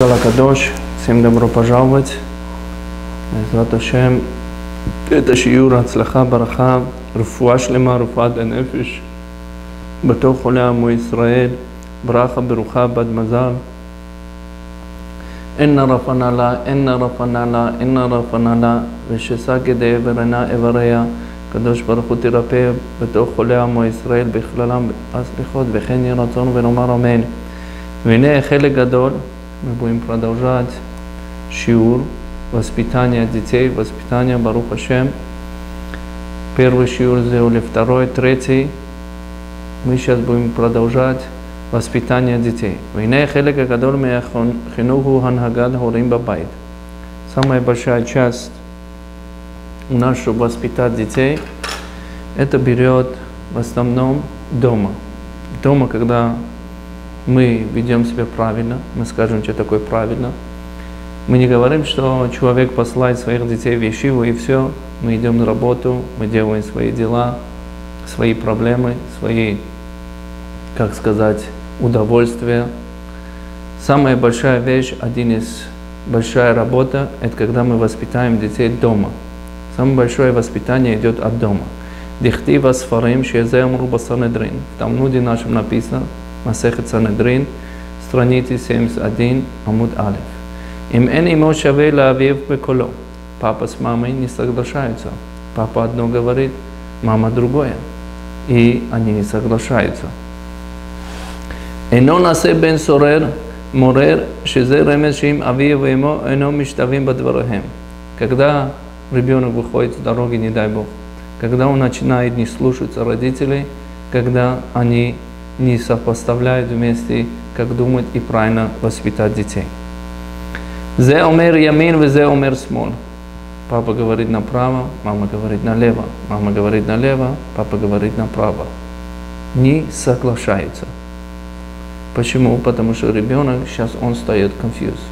Кадош, всем добро пожаловать. Безрат Ашем, это שיעור הצלחה ברכה, רפואה שלמה, רפואת הנפש, בתוך חולי עמו ישראל, ברכה ברוכה בת מזל. אינה רפנה לה, אינה רפנה לה, אינה רפנה לה, ושסגד איברנה איבריה, קדוש ברוך הוא תרפא בתוך חולי עמו ישראל בכללם הסליחות, וכן יהי רצון ונאמר אמן. והנה חלק гадоль. Мы будем продолжать шиур, воспитание детей, воспитание Барух Ашем. Первый шиур сделали, второй, третий. Мы сейчас будем продолжать воспитание детей. Самая большая часть у нас, чтобы воспитать детей, это берет в основном дома. Дома, когда мы ведем себя правильно, мы скажем, что такое правильно. Мы не говорим, что человек посылает своих детей в ешиву и все. Мы идем на работу, мы делаем свои дела, свои проблемы, свои, как сказать, удовольствия. Самая большая вещь, большая работа, это когда мы воспитаем детей дома. Самое большое воспитание идет от дома. Дихтива сфарим шезе амру басанедрин. В Талмуде нашем написано, Масехет Санедрин, страница 71, Амуд Алеф. Им эн имо шаве лаавив беколо. Папа с мамой не соглашаются. Папа одно говорит, мама другое. И они не соглашаются. Эно насе бен сорер, морер, шезе ремес шим авив имо, эно миштавим бадварахем. Когда ребенок выходит с дороги, не дай Бог, когда он начинает не слушаться родителей, когда они не сопоставляют вместе, как думать и правильно воспитать детей. Зе омер ямин, везе омер смол. Папа говорит направо, мама говорит налево. Мама говорит налево, папа говорит направо. Не соглашаются. Почему? Потому что ребенок сейчас он стоит confused.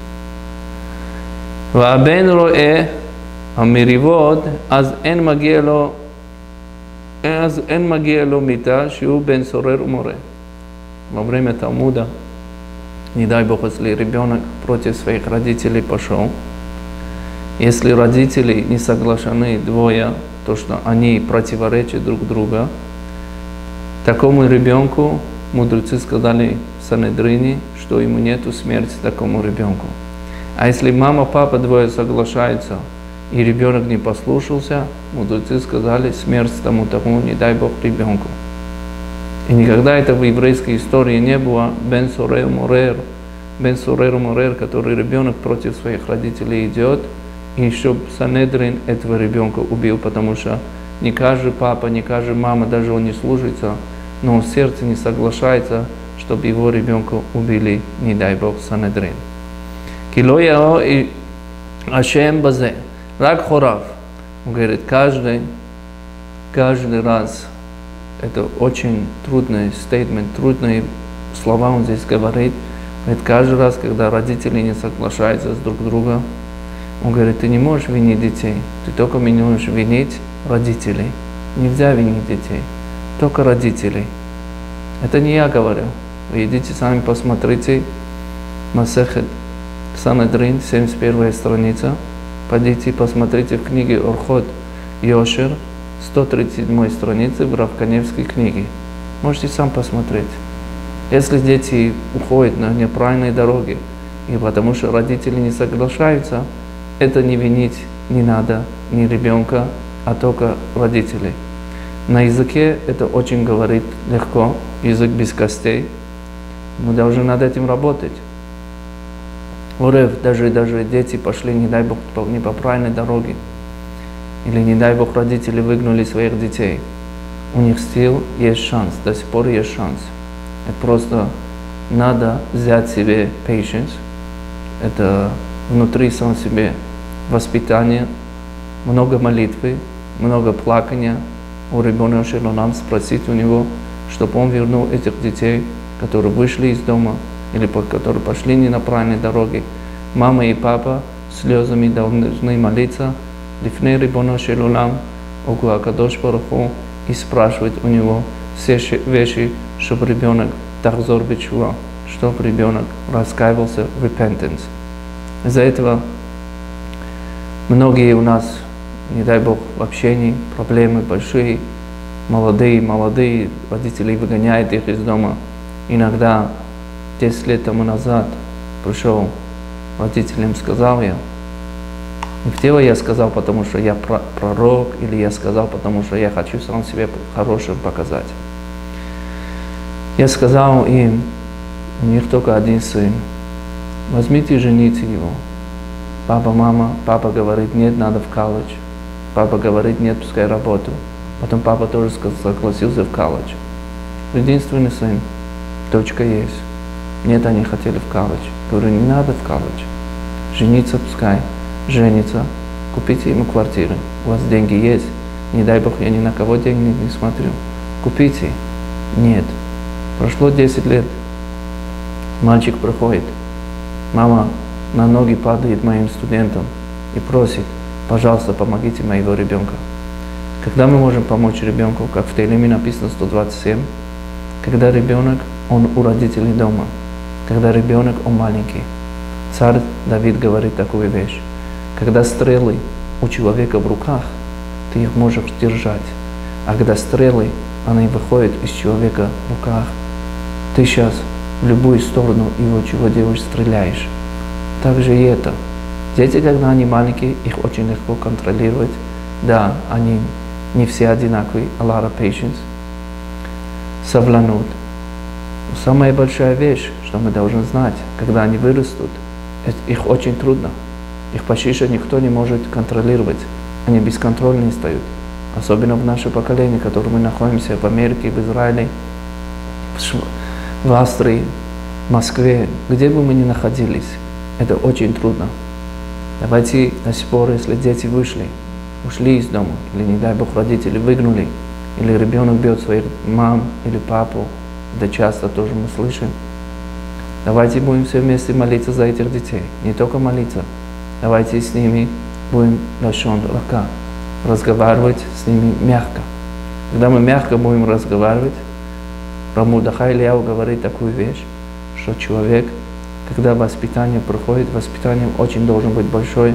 Ваабен роэ амиривод, аз эн магиело мита, шиу бен сорер уморе. Во время Талмуда, не дай Бог, если ребенок против своих родителей пошел, если родители не соглашены двое, то что они противоречат друг другу, такому ребенку мудрецы сказали в Санедрине, что ему нету смерти такому ребенку. А если мама, папа двое соглашаются, и ребенок не послушался, мудрецы сказали смерть тому, не дай Бог, ребенку. И никогда это в еврейской истории не было бен сорер морер, который ребенок против своих родителей идет, и чтобы Санедрин этого ребенка убил, потому что не каждый папа, не каждая мама, даже он не слушается, но он в сердце не соглашается, чтобы его ребенка убили, не дай Бог, Санедрин. Килоя и Ашем базе. Рак хорав. Он говорит, каждый раз, это очень трудный стейтмент, трудные слова он здесь говорит. Говорит, каждый раз, когда родители не соглашаются с друг другом, он говорит, ты не можешь винить детей, ты только можешь винить родителей. Нельзя винить детей, только родителей. Это не я говорю. Вы идите сами посмотрите, Масехет Санедрин, 71 страница. Пойдите посмотрите в книге Орхот Йошер, 137 страницы в Равканевской книге. Можете сам посмотреть. Если дети уходят на неправильные дороги, и потому что родители не соглашаются, это не винить не надо ни ребенка, а только родителей. На языке это очень говорит легко, язык без костей. Мы должны над этим работать. Даже дети пошли, не дай Бог, не по правильной дороге. Или, не дай Бог, родители выгнали своих детей. У них still есть шанс, до сих пор есть шанс. Это просто надо взять себе patience. Это внутри сам себе воспитание, много молитвы, много плакания. У ребенка нам спросить у него, чтобы он вернул этих детей, которые вышли из дома, или которые пошли не на правильной дороге. Мама и папа слезами должны молиться, лифней рибоно шел улам, около Кадош Барух Ху, и спрашивать у него все вещи, чтобы ребенок тахзор бичува, чтобы ребенок раскаивался, repentance. Из-за этого многие у нас, не дай Бог, в общении проблемы большие, молодые, родители выгоняют их из дома. Иногда 10 лет тому назад пришел родителям, сказал я, не в дело я сказал, потому что я пророк, или я сказал, потому что я хочу сам себе хорошим показать. Я сказал им, у них только один сын, возьмите и жените его. Папа, мама, папа говорит, нет, надо в колледж. Папа говорит, нет, пускай работу. Потом папа тоже согласился в колледж. Единственный сын, дочка есть. Нет, они хотели в колледж. Говорю, не надо в колледж. Жениться пускай, жениться, купите ему квартиру. У вас деньги есть, не дай Бог, я ни на кого деньги не смотрю. Купите. Нет. Прошло 10 лет. Мальчик приходит. Мама на ноги падает моим студентам и просит, пожалуйста, помогите моего ребенка. Когда мы можем помочь ребенку, как в Тейлиме написано 127, когда ребенок, он у родителей дома, когда ребенок, он маленький. Царь Давид говорит такую вещь. Когда стрелы у человека в руках, ты их можешь держать. А когда стрелы, они выходят из человека в руках, ты сейчас в любую сторону его чего делаешь, стреляешь. Так же и это. Дети, когда они маленькие, их очень легко контролировать. Да, они не все одинаковые, a lot of patience. Совланут. Самая большая вещь, что мы должны знать, когда они вырастут, их очень трудно. Их почти что никто не может контролировать. Они бесконтрольные стают. Особенно в наше поколение, в котором мы находимся в Америке, в Израиле, в Австрии, в Москве, где бы мы ни находились. Это очень трудно. Давайте до сих пор, если дети ушли из дома, или, не дай Бог, родители выгнали, или ребенок бьет своих мам или папу, да часто тоже мы слышим. Давайте будем все вместе молиться за этих детей. Не только молиться. Давайте с ними будем лашон рака, разговаривать с ними мягко. Когда мы мягко будем разговаривать, Рамурдахай Ильяу говорит такую вещь, что человек, когда воспитание проходит, воспитанием очень должен быть большое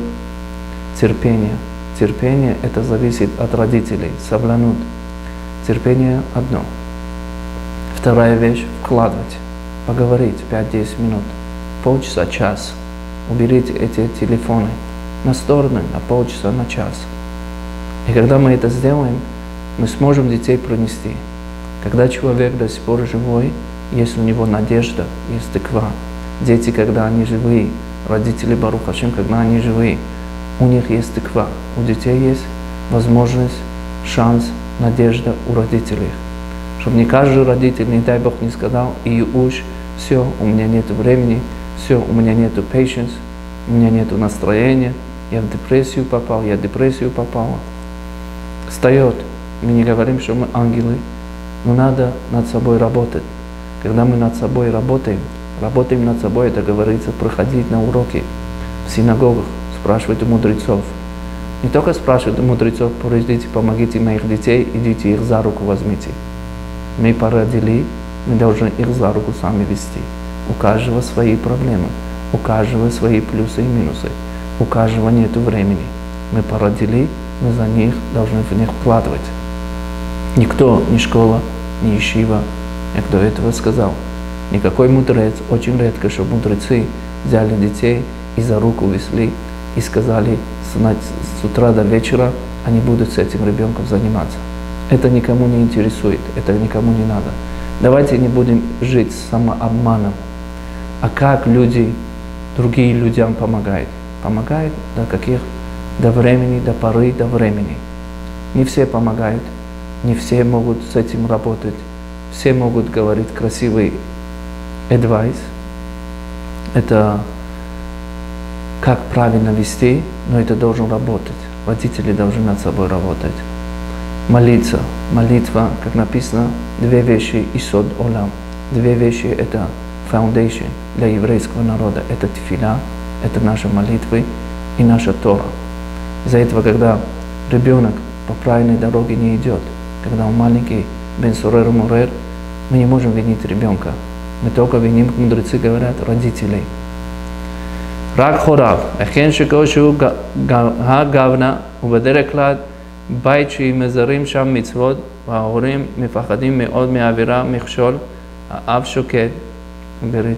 терпение. Терпение это зависит от родителей, совланут. Терпение одно. Вторая вещь – вкладывать, поговорить 5-10 минут, полчаса, час. Уберите эти телефоны на сторону, на полчаса, на час. И когда мы это сделаем, мы сможем детей пронести. Когда человек до сих пор живой, есть у него надежда, есть тыква. Дети, когда они живые, родители Барух Хашем, когда они живые, у них есть тыква. У детей есть возможность, шанс, надежда у родителей. Чтобы не каждый родитель, не дай Бог, не сказал, и уж, все, у меня нет времени, все, у меня нет patience, у меня нет настроения, я в депрессию попал, я в депрессию попала. Встает. Мы не говорим, что мы ангелы, но надо над собой работать. Когда мы над собой работаем над собой, это говорится, проходить на уроки в синагогах, спрашивать у мудрецов. Не только спрашивать у мудрецов, подождите, помогите моих детей, идите их за руку возьмите. Мы породили, мы должны их за руку сами вести. У каждого свои проблемы, у каждого свои плюсы и минусы, у каждого нет времени. Мы породили, мы за них должны в них вкладывать. Никто, ни школа, ни ишива, я до этого сказал. Никакой мудрец, очень редко, что мудрецы взяли детей и за руку везли и сказали, с утра до вечера они будут с этим ребенком заниматься. Это никому не интересует, это никому не надо. Давайте не будем жить самообманом. А как люди, другие людям помогают? Помогают до времени, до поры, до времени. Не все помогают, не все могут с этим работать. Все могут говорить красивый advice. Это как правильно вести, но это должен работать. Родители должны над собой работать. Молиться. Молитва, как написано, две вещи исод олам. Две вещи это foundation для еврейского народа. Это тфиля, это наши молитвы и наша Тора. Из-за этого, когда ребенок по правильной дороге не идет, когда он маленький, бен сурер мурер, мы не можем винить ребенка. Мы только виним, мудрецы говорят, родителей. Рак хорав. Эхен шекошу гавна. ובדרך כלל בית שמזרים שם מצוות וההורים מפחדים מאוד מהאווירה מכשול, האב שוקד говорит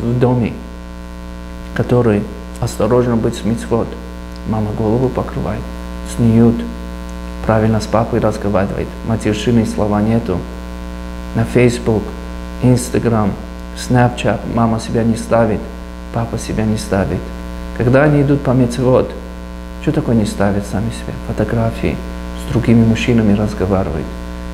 в доме, который осторожно быть с мицвот. Мама голову покрывает, снуют, правильно с папой разговаривает, матершинные слова нету. На Facebook, Instagram, Snapchat мама себя не ставит, папа себя не ставит. Когда они идут по мицвот, что такое не ставят сами себя? Фотографии, с другими мужчинами разговаривают,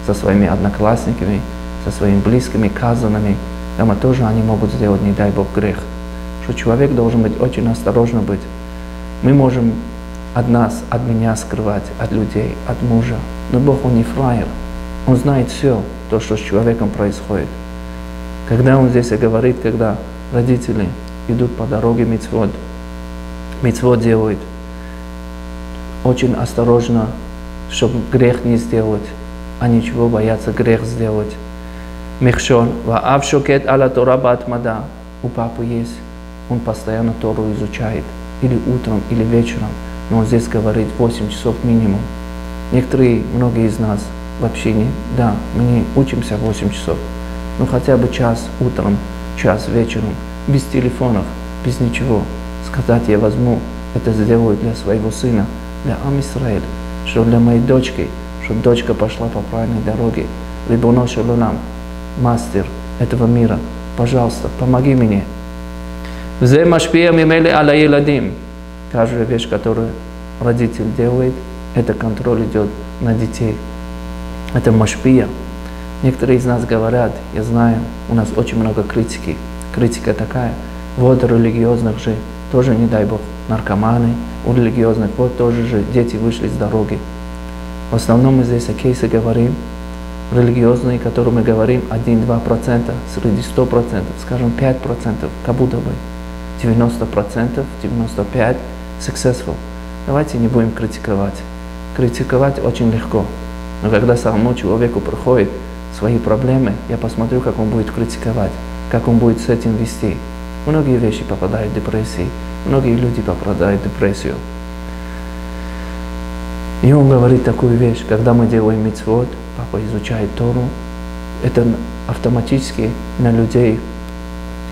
со своими одноклассниками, со своими близкими, казанами. Дома тоже они могут сделать, не дай Бог, грех. Что человек должен быть очень осторожно быть. Мы можем от нас, от меня скрывать, от людей, от мужа. Но Бог, Он не фраер. Он знает все, то, что с человеком происходит. Когда Он здесь говорит, когда родители идут по дороге мицвот делают, очень осторожно, чтобы грех не сделать, а ничего бояться грех сделать. Мехшон, ваав шокет аля Тора баатмада. У папы есть, он постоянно Тору изучает, или утром, или вечером, но он здесь говорит 8 часов минимум. Многие из нас вообще не, да, мы не учимся 8 часов, но хотя бы час утром, час вечером, без телефонов, без ничего. Сказать, я возьму, это сделаю для своего сына, для Ам Исраэль, что для моей дочки, чтобы дочка пошла по правильной дороге. Рибоно шел Олам, мастер этого мира, пожалуйста, помоги мне. Взе машпия мимели аля еладим. Каждая вещь, которую родитель делает, это контроль идет на детей. Это машпия. Некоторые из нас говорят, я знаю, у нас очень много критики. Критика такая, вот религиозных же тоже, не дай Бог, наркоманы, у религиозных, вот тоже же дети вышли с дороги. В основном мы здесь о кейсе говорим, религиозные, которые мы говорим, 1-2%, среди 100%, скажем 5%, как будто бы 90%, 95% successful. Давайте не будем критиковать. Критиковать очень легко, но когда самому человеку приходят свои проблемы, я посмотрю, как он будет критиковать, как он будет с этим вести. Многие вещи попадают в депрессию, многие люди попадают в депрессию. И он говорит такую вещь, когда мы делаем мицвот, папа изучает Тору, это автоматически на людей,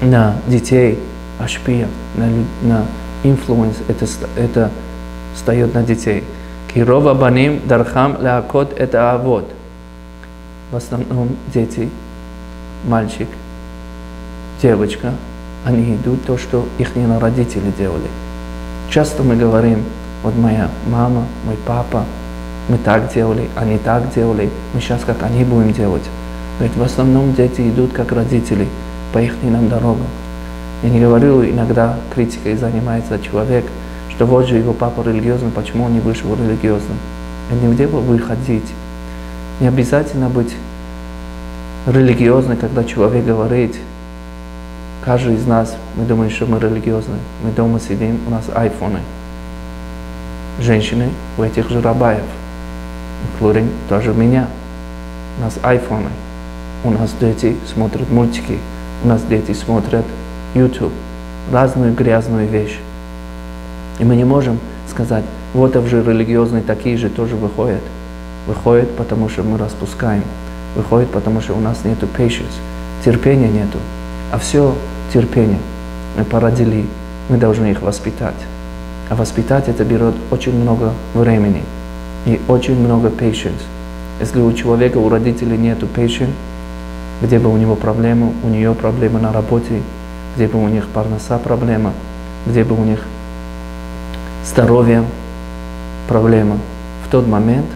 на детей, ашпия, на инфлюенс, это встает на детей. Кирова баним дархам лаакот это авод. В основном дети, мальчик, девочка, они идут то, что их родители делали. Часто мы говорим, вот моя мама, мой папа, мы так делали, они так делали, мы сейчас как они будем делать. Ведь в основном дети идут как родители по их дорогам. Я не говорю, иногда критикой занимается человек, что вот же его папа религиозный, почему он не вышел религиозным. Это не где выходить. Не обязательно быть религиозным, когда человек говорит, каждый из нас, мы думаем, что мы религиозные. Мы дома сидим, у нас айфоны. Женщины у этих же рабаев, including тоже меня. У нас айфоны. У нас дети смотрят мультики. У нас дети смотрят YouTube. Разную грязную вещь. И мы не можем сказать, вот же религиозные такие же тоже выходят. Выходят, потому что мы распускаем. Выходит, потому что у нас нету patience. Терпения нету. А все терпение мы породили, мы должны их воспитать. А воспитать это берет очень много времени и очень много patience. Если у человека, у родителей нету patience, где бы у него проблема, у нее проблема на работе, где бы у них парноса проблема, где бы у них здоровье проблема, в тот момент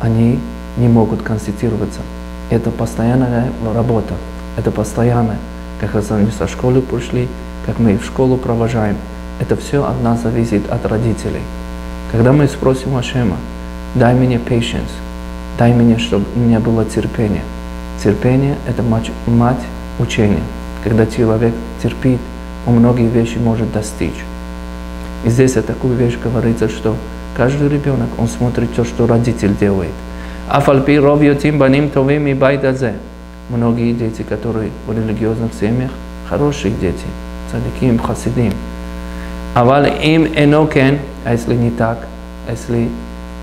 они не могут концентрироваться. Это постоянная работа, это постоянная. Как раз они со школы пришли, как мы в школу провожаем. Это все от нас зависит, от родителей. Когда мы спросим Ашема, дай мне patience, дай мне, чтобы у меня было терпение. Терпение – это мать учения. Когда человек терпит, он многие вещи может достичь. И здесь такую вещь говорится, что каждый ребенок, он смотрит то, что родитель делает. многие дети, которые в религиозных семьях, хорошие дети, цадиким, хасидим. Авал им энокен, а если не так, если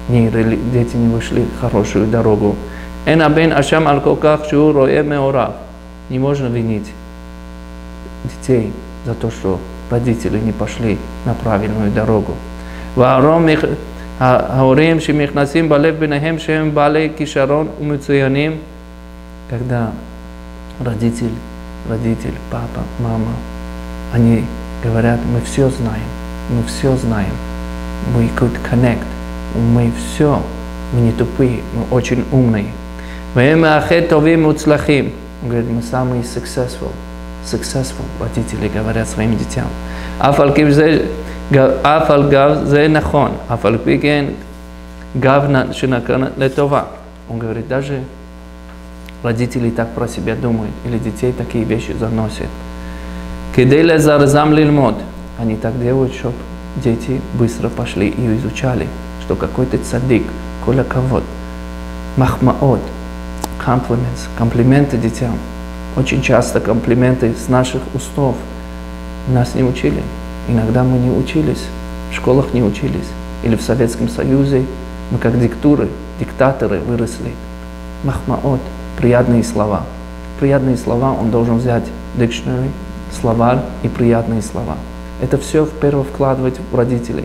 дети не вышли в хорошую дорогу, эн абен ашам аль-коках шу роэ меорав. Не можно винить детей за то, что родители не пошли на правильную дорогу. ההורים שמכנסים בלב ביניהם שהם בעלי כישרון ומצוינים, когда родитель, папа, мама, они говорят, мы все знаем, we could connect, мы не тупые, мы очень умные. והם הכי טובים מוצלחים. Он говорит, мы самые successful, родители говорят своим детям. אף על גב זה נכון, אף על פי כן גב שנקרא לטובה. Он говорит, даже родители так про себя думают, или детей такие вещи заносят. כדי לזרזם ללמוד. Они так делают, чтобы дети быстро пошли и изучали, что какой-то цадик, коля кавод, махмаот, комплименты детям. Очень часто комплименты с наших устов нас не учили. Иногда мы не учились, в школах не учились. Или в Советском Союзе мы как диктаторы выросли. Махмаот, приятные слова. Приятные слова он должен взять dictionary, словарь и приятные слова. Это все впервые вкладывать в родителей.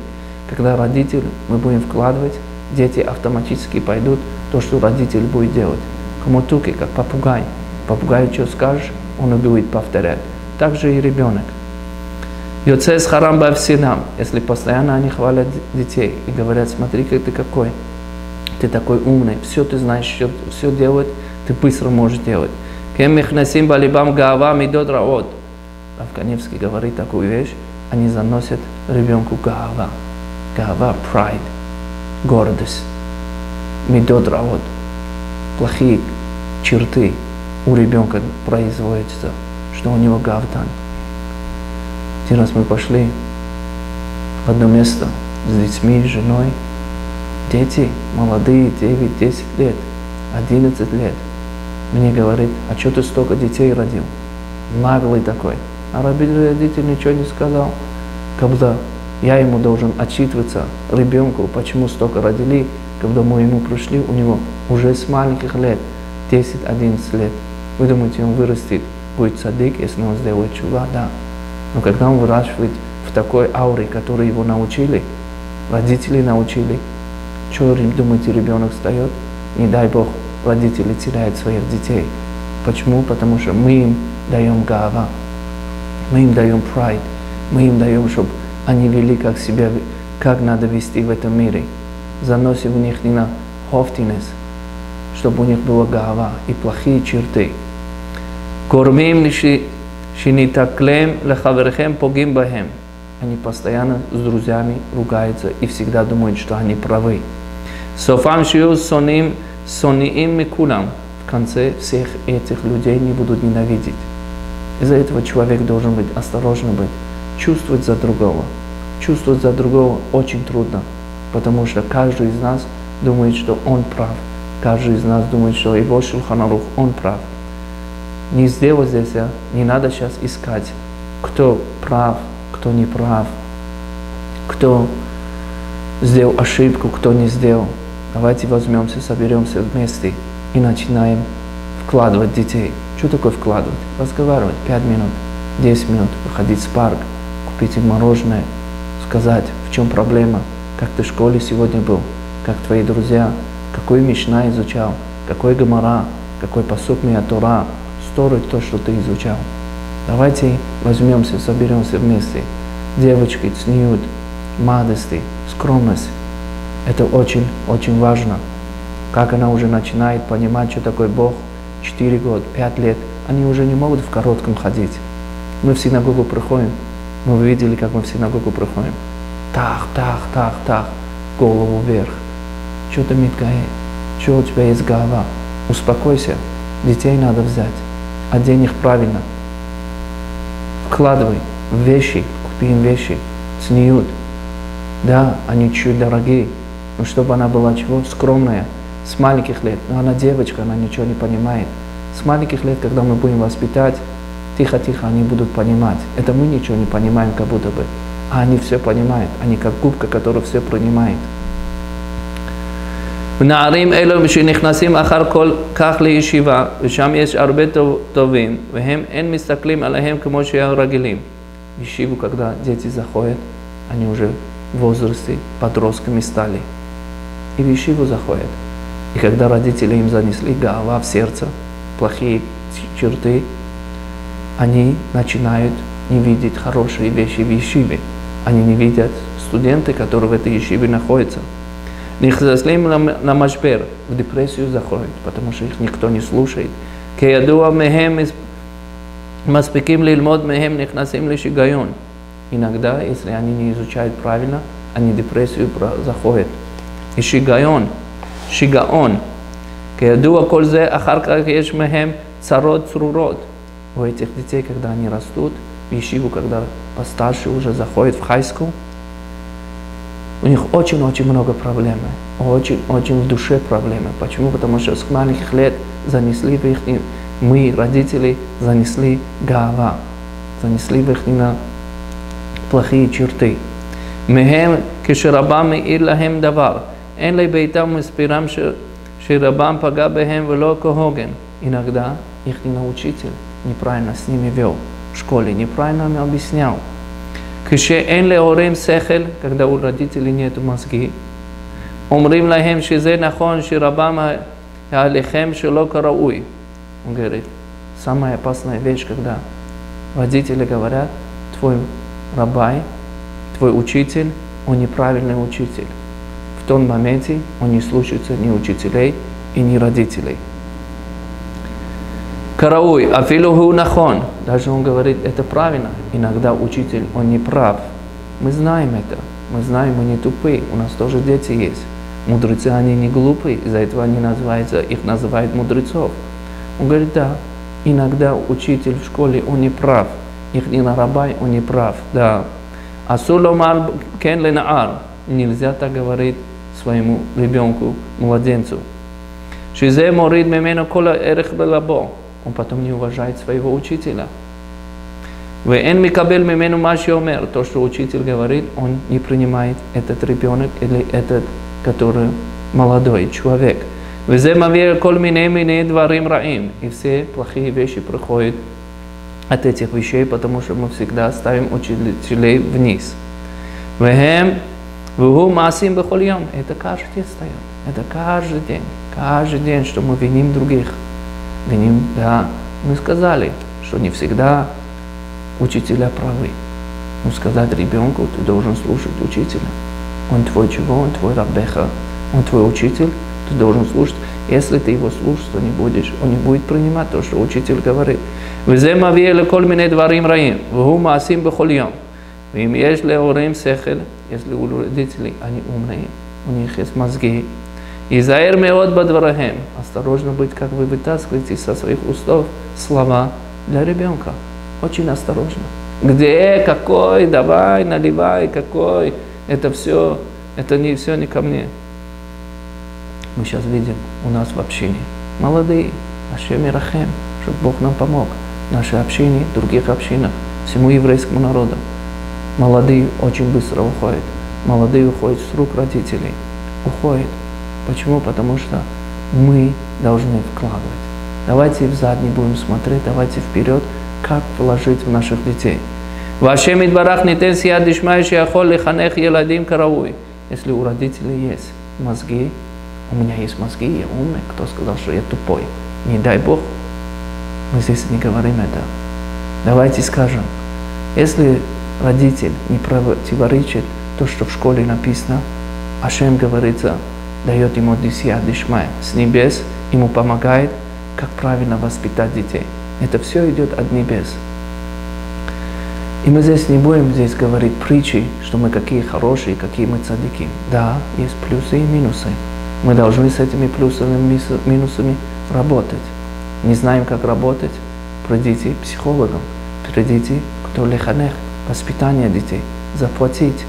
Когда родители мы будем вкладывать, дети автоматически пойдут то, что родитель будет делать. Комотуки, как попугай. Попугай, что скажешь, он и будет повторять. Так же и ребенок. Йоце с харамба всинам, если постоянно они хвалят детей и говорят, смотри, как ты такой умный, все ты знаешь, все делать, ты быстро можешь делать. Кем мехнасим балибам гаава мидот раот. Равканевский говорит такую вещь, они заносят ребенку гаава, pride, гордость, мидот раот, плохие черты у ребенка производятся, что у него гавдан. Один раз мы пошли в одно место с детьми, с женой. Дети молодые, 9-10 лет, 11 лет. Мне говорит, а что ты столько детей родил? Наглый такой. А родитель ничего не сказал. Когда я ему должен отчитываться, ребенку, почему столько родили, когда мы ему пришли, у него уже с маленьких лет, 10-11 лет. Вы думаете, он вырастет, будет цадик, если он сделает чува? Да. Но когда он выращивает в такой ауре, которой его научили, родители научили, что, думаете, ребенок встает? Не дай Бог, родители теряют своих детей. Почему? Потому что мы им даем гава, мы им даем pride, мы им даем, чтобы они вели как надо вести в этом мире. Заносим в них не на hoftiness, чтобы у них была гава и плохие черты. Кормим шинитаклем лехаверхем погим бахем. Они постоянно с друзьями ругаются и всегда думают, что они правы. Софам шиу сониим микулам. В конце всех этих людей не будут ненавидеть. Из-за этого человек должен быть осторожным быть. Чувствовать за другого. Чувствовать за другого очень трудно, потому что каждый из нас думает, что он прав. Каждый из нас думает, что его Шулхан Арух, он прав. Не сделать здесь, не надо сейчас искать, кто прав, кто не прав, кто сделал ошибку, кто не сделал. Давайте возьмемся, соберемся вместе и начинаем вкладывать детей. Что такое вкладывать? Разговаривать 5 минут, 10 минут, выходить в парк, купить им мороженое, сказать, в чем проблема, как ты в школе сегодня был, как твои друзья, какой Мишна изучал, какой Гемара, какой пасук Миатора, стоит то, что ты изучал. Давайте возьмемся, соберемся вместе. Девочки, цниют, мадости, скромность. Это очень, очень важно. Как она уже начинает понимать, что такое Бог, 4 года, 5 лет, они уже не могут в коротком ходить. Мы в синагогу приходим, мы видели, как мы в синагогу приходим. Тах, голову вверх. Что ты миткает? Что у тебя есть голова? Успокойся, детей надо взять. Одень их правильно. Вкладывай в вещи, купи им вещи, цниют. Да, они чуть дорогие, но чтобы она была чего? Скромная, с маленьких лет. Но она девочка, она ничего не понимает. С маленьких лет, когда мы будем воспитать, тихо-тихо они будут понимать. Это мы ничего не понимаем, как будто бы. А они все понимают. Они как губка, которая все принимает. ונערים אלו שנכנסים אחר כך לישיבה, ושם יש הרבה טובים, והם אין מסתכלים עליהם כמו שהם רגילים. В ешиву, когда дети заходят, они уже в возрасте подростками стали. И в ешиву заходят. И когда родители им занесли гава в сердце, плохие черты, они начинают не видеть хорошие вещи в ешиве. Они не видят студенты, которые в этой ешиве находятся. נכנסים למשבר, в депрессию заходят, потому что их никто не слушает. כידוע מהם מספיקים ללמוד מהם נכנסים לשיגיון. Иногда, если они не изучают правильно, они в депрессию заходят. И שיגיון, שיגעון. כידוע כל זה, אחר כך יש מהם צרות צרורות. У этих детей, когда они растут, в ешиву, когда постарше уже заходят в хайскул, у них очень-очень много проблем. Очень-очень в душе проблемы. Почему? Потому что с маленьких лет занесли в их, мы, родители, занесли гава, занесли в их плохие черты. מהם כשרבם מאיר להם דבר, אין לביתם מספירם שרבם פגע בהם ולא כהוגן. Иногда их учитель неправильно с ними вел в школе, неправильно им объяснял. כשאין להורים שכל, когда у родителей нет мозги, אומרים להם שזה נכון שרבם עליכם שלא כראוי. Он говорит, самая опасная вещь, когда родители говорят, твой рабай, твой учитель, он неправильный учитель. В том моменте он не слушается ни учителей и ни родителей. Карауй, афилуху нахон. Даже он говорит, это правильно. Иногда учитель, он не прав. Мы знаем это. Мы знаем, мы не тупые. У нас тоже дети есть. Мудрецы, они не глупые. Из-за этого они называются, их называют мудрецов. Он говорит, да, иногда учитель в школе, он не прав. Их рабай, он не прав. Да. Асуломар кен ленаар. Нельзя так говорить своему ребенку, младенцу. Шизе морид мемену кола эрех белабо. Он потом не уважает своего учителя. Вен микабель мимену маши омер. То, что учитель говорит, он не принимает этот ребенок или этот, который молодой человек. Везе мавир кол мине дварим раим. И все плохие вещи приходят от этих вещей, потому что мы всегда ставим учителей вниз. Вехем вуху масим бехольем. Это каждый день встает. Это каждый день. Каждый день, что мы виним других. Виним, да, мы сказали, что не всегда учителя правы. Но сказать ребенку, ты должен слушать учителя. Он твой чего? Он твой раббеха. Он твой учитель, ты должен слушать. Если ты его слушаешь, то не будешь, он не будет принимать то, что учитель говорит. וזה מביא לכל מיני דברים רעים, והוא מעשים בכל יום. ואם יש להורים שכל, יש родителей, они умные, у них есть мозги. Изаэр меот бадварахем. Осторожно быть, как вы вытаскиваете со своих устов слова для ребенка. Очень осторожно. Где, какой, давай, наливай, какой. Это все, это не все не ко мне. Мы сейчас видим у нас в общине молодые, Ашем Ирахем, чтобы Бог нам помог. В нашей общине, в других общинах, всему еврейскому народу. Молодые очень быстро уходят. Молодые уходят с рук родителей. Уходят. Почему? Потому что мы должны вкладывать. Давайте взад не будем смотреть, давайте вперед, как вложить в наших детей. Вашем идбарах нитен сияд дишмай шеяхол лиханех еладим карауй. Если у родителей есть мозги, у меня есть мозги, я умный, кто сказал, что я тупой? Не дай Бог. Мы здесь не говорим это. Давайте скажем, если родитель не противоречит то, что в школе написано, Ашем говорится, дает ему дисья дишмай, с небес ему помогает, как правильно воспитать детей. Это все идет от небес. И мы здесь не будем здесь говорить притчи, что мы какие хорошие, какие мы цадики. Да, есть плюсы и минусы. Мы должны с этими плюсами и минусами работать. Не знаем, как работать? Придите к психологам, придите к леханех, воспитание детей, заплатить.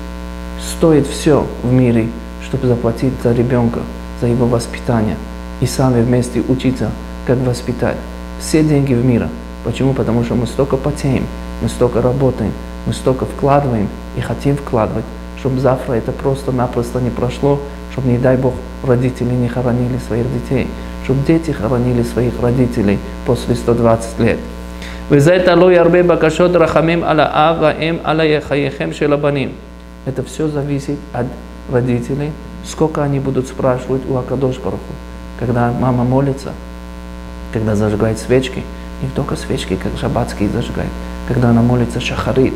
Стоит все в мире, чтобы заплатить за ребенка, за его воспитание. И сами вместе учиться, как воспитать. все деньги в мире. Почему? Потому что мы столько потеем, мы столько работаем, мы столько вкладываем и хотим вкладывать, чтобы завтра это просто-напросто не прошло, чтобы, не дай Бог, родители не хоронили своих детей, чтобы дети хоронили своих родителей после 120 лет. Это все зависит от родителей, сколько они будут спрашивать у Акадош Барух Ху. Когда мама молится, когда зажигает свечки, не только свечки, как шаббатские зажигает, когда она молится шахарит,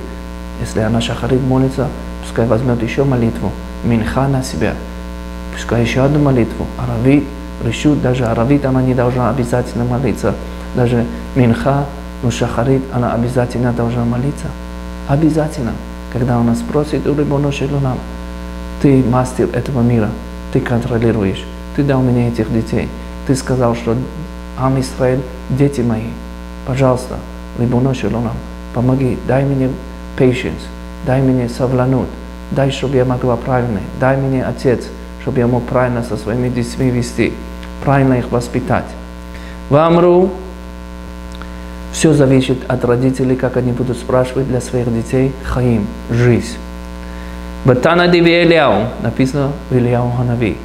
если она шахарит молится, пускай возьмет еще молитву, минха на себя, пускай еще одну молитву, аравит, решут, даже аравит она не должна обязательно молиться, даже минха, но шахарит она обязательно должна молиться, обязательно. Когда она спросит у Рибоно шель олам, ты мастер этого мира, ты контролируешь, ты дал мне этих детей, ты сказал, что Ам Исраэль, дети мои, пожалуйста, Рибоно шель олам, помоги, дай мне patience, дай мне савланут, дай, чтобы я могла правильно, дай мне отец, чтобы я мог правильно со своими детьми вести, правильно их воспитать. Вамру, все зависит от родителей, как они будут спрашивать для своих детей хаим, жизнь. Батана диви Элияу, написано в Элияу Ханави,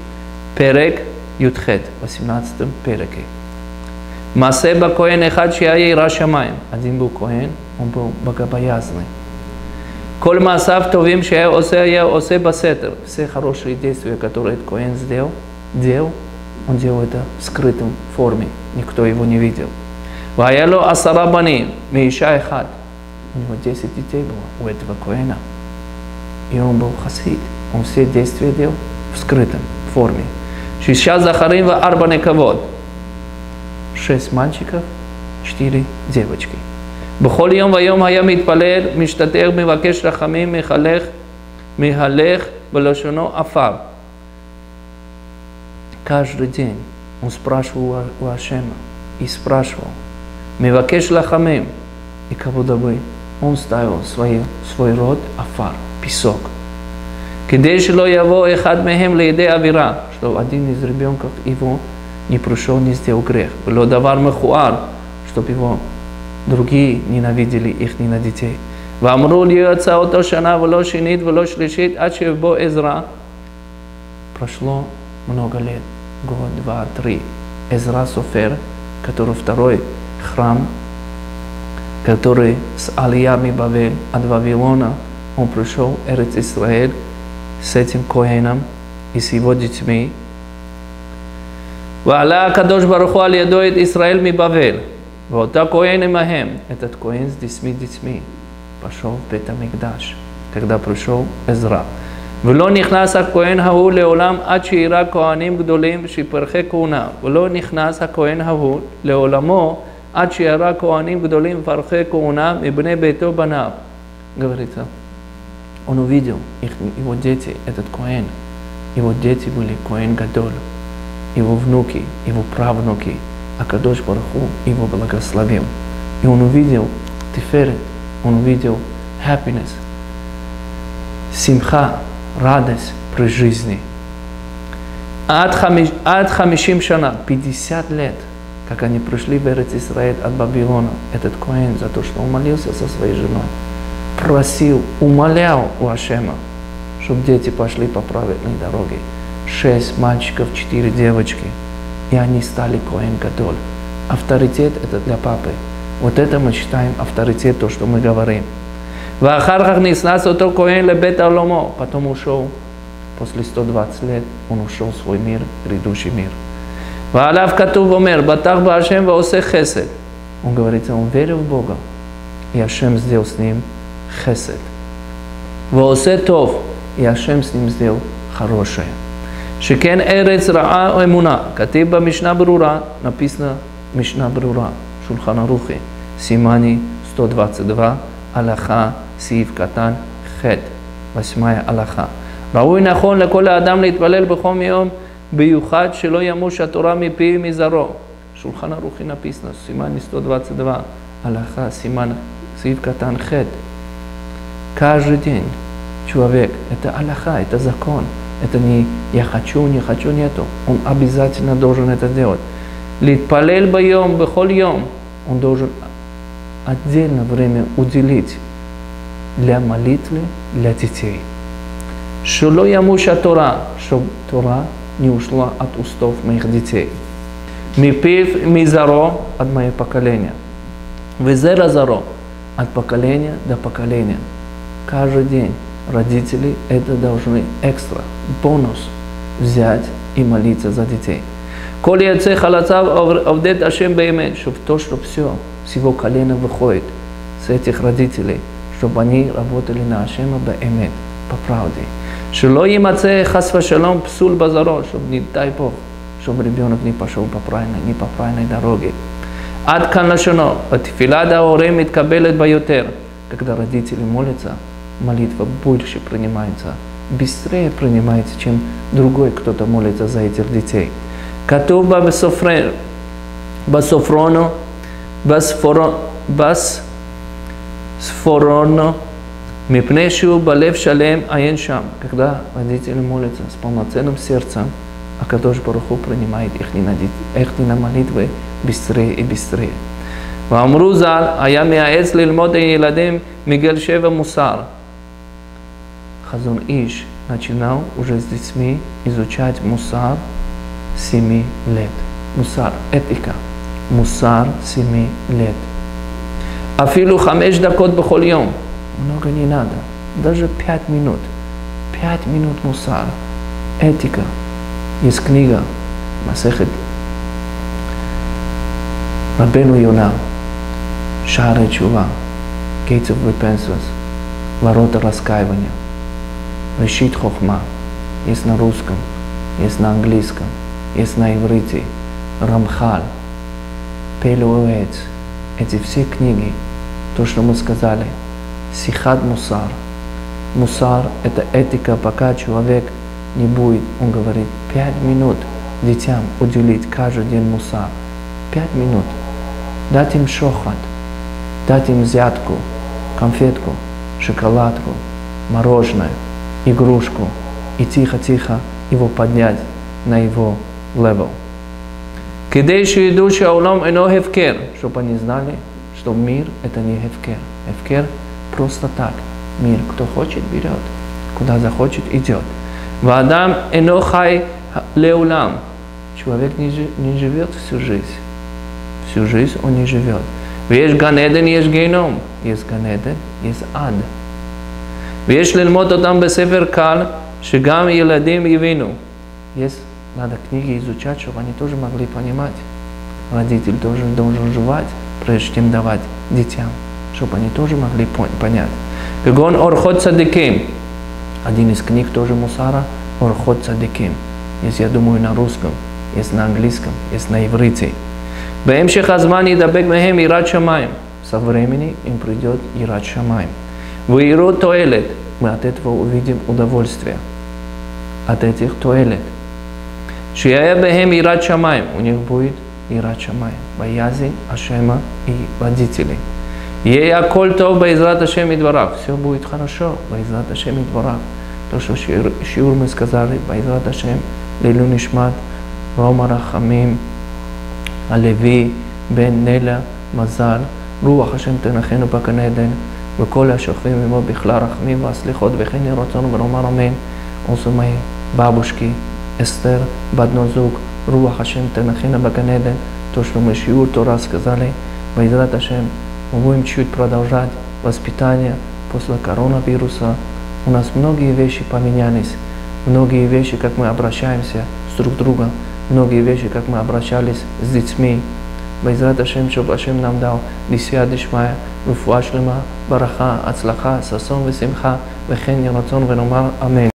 перек Ютхет, 18 переке. Масеба коэн эхад шия ира шамаим. Один был коэн, он был богобоязный. Коль масав товим шия осе басетер. Все хорошие действия, которые этот коэн сделал, он делал это в скрытом форме, никто его не видел. Ваяло асара баним, мииша эхад. У него 10 детей было, у этого коэна. И он был хасид. Он все действия делал в скрытом форме. Шиша захарим ва арба некавод. 6 мальчиков, 4 девочки. Бхол йом вайом хая митпалел, миштатер мивакеш рахамим, михалех балошоно афар. Каждый день он спрашивал у Ашема и спрашивал, мивакеш рахамим, и как будто бы он ставил свой род афар, песок. Кидей шело яво эхад мехем леидей авира, что один из ребенков его не пришел, не сделал грех. Было давар мехуар, чтобы его другие ненавидели их на детей. Вамру льется ото шана вло шинит вло шлишит, а чевбо Эзра. Прошло много лет, год, 2, 3. Эзра Софер, который второй храм, который с Алиями Бавель от Вавилона, он пришел в Эрец Исраэль с этим коэном и с его детьми. Ва'ала Акадош Барух Ху аль ядо эт Исраэль ми Бавель. Вот так коэн имахем. Этот коэн с 10 детьми пошел в Бет-Амикдаш, когда пришел Эзра. ולא נכנס הכהן ההוא לעולם עד שירא כהנים גדולים שפרחי כהונה. ולא נכנס הכהן ההוא לעולמו עד שירא כהנים גדולים ופרחי כהונה מבני ביתו בניו. Говорится, он увидел его дети, этот коэн. Его дети были коэн гадоль, его внуки, его правнуки. А Кадош Барух Ху его благословил. И он увидел тиферет, он увидел happiness, симха, радость при жизни. Ад 50 шана, 50 лет, как они пришли в Эрец Исраэль от Вавилона, этот коэн за то, что он молился со своей женой, просил, умолял у Ашема, чтобы дети пошли по праведной дороге. 6 мальчиков, 4 девочки. И они стали коэн гадоль. Авторитет это для папы. Вот это мы считаем авторитет, то, что мы говорим. Потом ушел, после 120 лет, он ушел в свой мир, грядущий мир. Он говорит, он верил в Бога, и Ашем сделал с ним хесед. И Ашем с ним сделал хорошее. שכן ארץ רעה או אמונה, כתיב במשנה ברורה, написано משנה ברורה, שולחן ערוכי, סימני 122, הלכה, סעיף קטן, ח' 8 הלכה. ראוי נכון לכל האדם להתפלל בחום יום, ביוחד שלא ימוש התורה מפי מזרעו. שולחן ערוכי написано, סימני 122, הלכה, סימן, סעיף קטן, ח'. каждый день человек, это аллаха, это закон. Это не я хочу, не хочу, нету. Он обязательно должен это делать. Литпалель байом, бехоль йом. он должен отдельно время уделить для молитвы для детей. Шуло ямуша Тора, чтобы Тора не ушла от устов моих детей. Мипив мизаро от моего поколения. Везера заро от поколения до поколения. Каждый день родители это должны экстра, бонус взять и молиться за детей. Коли яце халацав овдет Ашем беймет, чтобы то, что все с его колена выходит, с этих родителей, чтобы они работали на Ашема беймет, по правде. Шело ямаце хасва шалом псул базаро, чтобы не дай Бог, чтобы ребенок не пошел по правильной дороге. Ад канашано, от филада орем иткабелет байотер, когда родители молятся, молитва больше принимается, быстрее принимается, чем другой кто-то молится за этих детей. Катуба басофроно, басфороно, мипнешу балев шалем аен шам. Когда родители молятся с полноценным сердцем, а Кадош Барух Ху принимает их молитвы быстрее и быстрее. ואמרו ז"ל, היה מייעץ ללמוד ילדים מגיל 7 מוסר. Хазон Иш начинал уже с детьми изучать мусар 7 лет. Мусар, этика. Мусар 7 лет. Афилу 5 дакот бехол йом. Много не надо. Даже 5 минут. 5 минут мусар. Этика. Есть книга Масехет Рабену Йона. Шаарей Тшува. Gates of Repentance. Ворота раскаивания. Решит Хохма. Есть на русском, есть на английском, есть на иврите. Рамхаль. Пелуэц. Эти все книги, то, что мы сказали. Сихат Мусар. Мусар – это этика, пока человек не будет, он говорит, 5 минут детям уделить каждый день мусар. 5 минут. Дать им шохат, дать им взятку, конфетку, шоколадку, мороженое, игрушку и тихо-тихо его поднять на его левел. Кидей шииду шаулам эно хевкер, чтобы они знали, что мир это не хевкер. Хевкер просто так. Мир, кто хочет, берет, куда захочет, идет. Вадам эно хай леулам. Человек не живет всю жизнь. Всю жизнь он не живет. Есть Ганеден, есть геном. Есть Ганеден, есть ад. ויש ללמוד אותם בספר קל, שגם ילדים יבינו. Есть, надо книги изучать, чтобы они тоже могли понимать. Родитель должен жевать, прежде чем давать детям, чтобы они тоже могли понять. Кегон Орхот Цадиким. Один из книг тоже Мусара, Орхот Цадиким. Есть, я думаю, на русском, есть на английском, есть на иврите. בהמשך הזמן ידבק מהם יראת שמיים. Со времени им придет יראת שמיים. Выиру тоэлет. Мы от этого увидим удовольствие. От этих тоэлет. Шияя бэхэм ират шамаем. У них будет ират шамаем. Боязнь Ашема и родителей. Ея коль тов байзрат Ашем и дворах. Все будет хорошо. Байзрат Ашем и дворах. То, что шиур мы сказали. Байзрат Ашем. Лилу нишмат. Рома Рахамим. Алеви. Бен Неля. Мазал. רוח השם תנחנו בגן עדן, וכל השוכבים עמו בכלל רחמים והסליחות וכן יהי רצון ונאמר אמן. Also my бабушки, Эстер, Баднозук, Руах Ашем тенахина беган Эден, то, что мы шиур Тора сказали, Байзрат Ашем, мы будем чуть продолжать воспитание после коронавируса. У нас многие вещи поменялись, многие вещи, как мы обращаемся с друг другом, многие вещи, как мы обращались с детьми. Байзрат Ашем, чтобы Ашем нам дал дисия дишмая, руфуа шлема, бараха, ацлаха, сасон весимха, вехен йе рацон веномар, амен.